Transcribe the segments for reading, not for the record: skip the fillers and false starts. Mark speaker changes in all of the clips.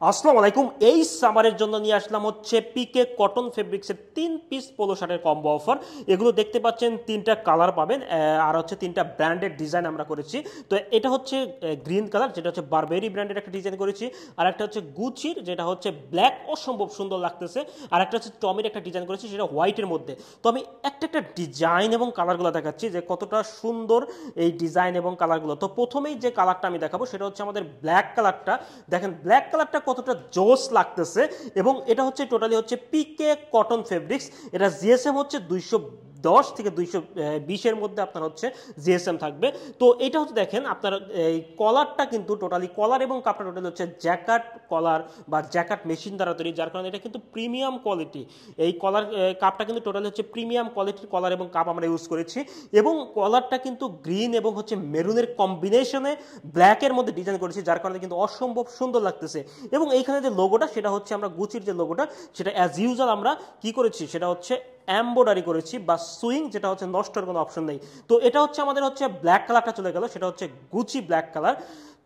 Speaker 1: আসসালামু আলাইকুম। এই সামারের জন্য নিয়ে আসলাম হচ্ছে পিকে কটন ফেব্রিক্সের 3 পিস পোলো শার্টের কম্বো অফার। এগুলো দেখতে পাচ্ছেন, 3টা কালার পাবেন, আর হচ্ছে 3টা ব্র্যান্ডেড ডিজাইন আমরা করেছি। তো এটা হচ্ছে গ্রিন কালার, যেটা হচ্ছে বারবেরি ব্র্যান্ডের একটা ডিজাইন করেছি। আর একটা হচ্ছে গুচির, যেটা হচ্ছে ব্ল্যাক, অসম্ভব সুন্দর লাগতেছে। আর একটা হচ্ছে টমির একটা ডিজাইন করেছি, সেটা হোয়াইটের মধ্যে। তো আমি একটা একটা ডিজাইন এবং কালারগুলো দেখাচ্ছি যে কতটা সুন্দর এই ডিজাইন এবং কালারগুলো। তো প্রথমেই যে কালারটা আমি দেখাবো সেটা হচ্ছে আমাদের ব্ল্যাক কালারটা। দেখেন ব্ল্যাক কালারটা কতটা জোস লাগতেছে, এবং এটা হচ্ছে টোটালি হচ্ছে পিকে কটন ফেব্রিক্স। এটা জিএসএম হচ্ছে 210 থেকে 220-এর মধ্যে আপনার হচ্ছে জিএসএম থাকবে। তো এটা হচ্ছে দেখেন আপনার এই কলারটা কিন্তু টোটালি, কলার এবং কাপড় টোটালি হচ্ছে জ্যাকাট কলার বা জ্যাকাট মেশিন দ্বারা তৈরি, যার কারণে এটা কিন্তু প্রিমিয়াম কোয়ালিটি। এই কলার কাপটা কিন্তু টোটালি হচ্ছে প্রিমিয়াম কোয়ালিটির কলার এবং কাপ আমরা ইউজ করেছি। এবং কলারটা কিন্তু গ্রিন এবং হচ্ছে মেরুনের কম্বিনেশনে ব্ল্যাকের মধ্যে ডিজাইন করেছি, যার কারণে কিন্তু অসম্ভব সুন্দর লাগতেছে। এবং এইখানে যে লোগোটা, সেটা হচ্ছে আমরা গুচির যে লোগোটা, সেটা অ্যাজ ইউজুয়াল আমরা কি করেছি, সেটা হচ্ছে এমব্রয়ডারি করেছি বা সুইং, যেটা হচ্ছে নষ্টের কোনো অপশন নেই। তো এটা হচ্ছে আমাদের হচ্ছে ব্ল্যাক কালারটা চলে গেল, সেটা হচ্ছে গুচি ব্ল্যাক কালার।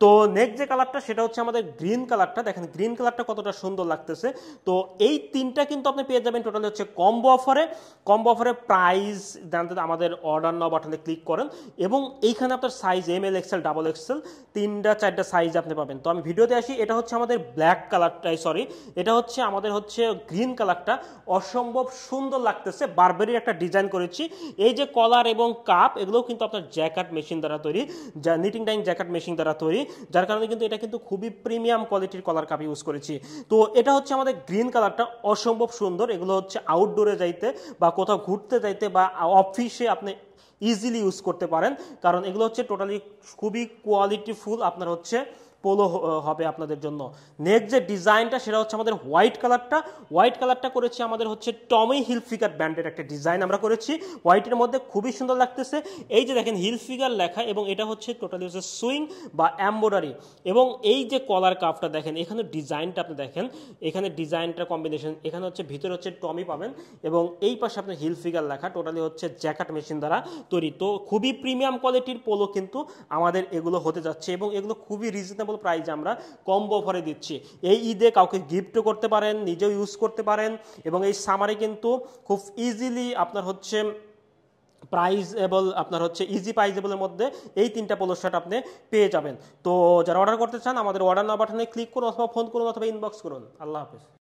Speaker 1: তো নেক্সট যে কালারটা, সেটা হচ্ছে আমাদের গ্রিন কালারটা। দেখেন গ্রিন কালারটা কতটা সুন্দর লাগতেছে। তো এই তিনটা কিন্তু আপনি পেয়ে যাবেন টোটালি হচ্ছে কম্বো অফারে। কম্বো অফারে প্রাইস জানতে আমাদের অর্ডার নাও বাটনে ক্লিক করেন, এবং এইখানে আপনার size ML XL double XL 3টা 4টা সাইজ আপনি পাবেন। তো আমি ভিডিওতে আসি, এটা হচ্ছে আমাদের ব্ল্যাক কালারটাই, সরি, এটা হচ্ছে আমাদের হচ্ছে গ্রিন কালারটা। অসম্ভব সুন্দর লাগতেছে, বারবেরির একটা ডিজাইন করেছি। এই যে কলার এবং কাপ, এগুলোও কিন্তু আপনার জ্যাকেট মেশিন দ্বারা তৈরি, যা নিটিং টাইং জ্যাকেট মেশিন দ্বারা তৈরি, যার কারণে কিন্তু এটা কিন্তু খুবই প্রিমিয়াম কোয়ালিটির কলার কাপ ইউজ করেছি। তো এটা হচ্ছে আমাদের গ্রিন কালারটা, অসম্ভব সুন্দর। এগুলো হচ্ছে আউটডোরে যাইতে বা কোথাও ঘুরতে যাইতে বা অফিসে আপনি ইজিলি ইউজ করতে পারেন, কারণ এগুলো হচ্ছে টোটালি খুবই কোয়ালিটিফুল আপনার হচ্ছে পোলো হবে আপনাদের জন্য। নেক্সট যে ডিজাইনটা, সেটা হচ্ছে আমাদের হোয়াইট কালারটা। হোয়াইট কালারটা করেছি আমাদের হচ্ছে টমি হিলফিগার ব্র্যান্ডের একটা ডিজাইন আমরা করেছি। হোয়াইটের মধ্যে খুবই সুন্দর লাগতেছে। এই যে দেখেন হিলফিগার লেখা, এবং এটা হচ্ছে টোটালি হচ্ছে সুইং বা এমব্রয়ডারি। এবং এই যে কলার কাপটা দেখেন, এখানে ডিজাইনটা আপনি দেখেন, এখানে ডিজাইনটা কম্বিনেশন, এখানে হচ্ছে ভিতরে হচ্ছে টমি পাবেন, এবং এই পাশে আপনার হিলফিগার লেখা, টোটালি হচ্ছে জ্যাকেট মেশিন দ্বারা তৈরি। তো খুবই প্রিমিয়াম কোয়ালিটির পোলো কিন্তু আমাদের এগুলো হতে যাচ্ছে, এবং এগুলো খুবই রিজনেবল প্রাইসে আমরা কম্বো অফারে দিচ্ছি। এই ঈদে কাউকে গিফটও করতে পারেন, নিজেও ইউজ করতে পারেন, এবং এই সামারে কিন্তু খুব ইজিলি আপনার হচ্ছে প্রাইজেবল, আপনার হচ্ছে ইজি প্রাইজেবলের মধ্যে এই 3টা পোলো শার্ট আপনি পেয়ে যাবেন। তো যারা অর্ডার করতে চান, আমাদের অর্ডার নাও বাটনে ক্লিক করুন, অথবা ফোন করুন, অথবা ইনবক্স করুন। আল্লাহ হাফেজ।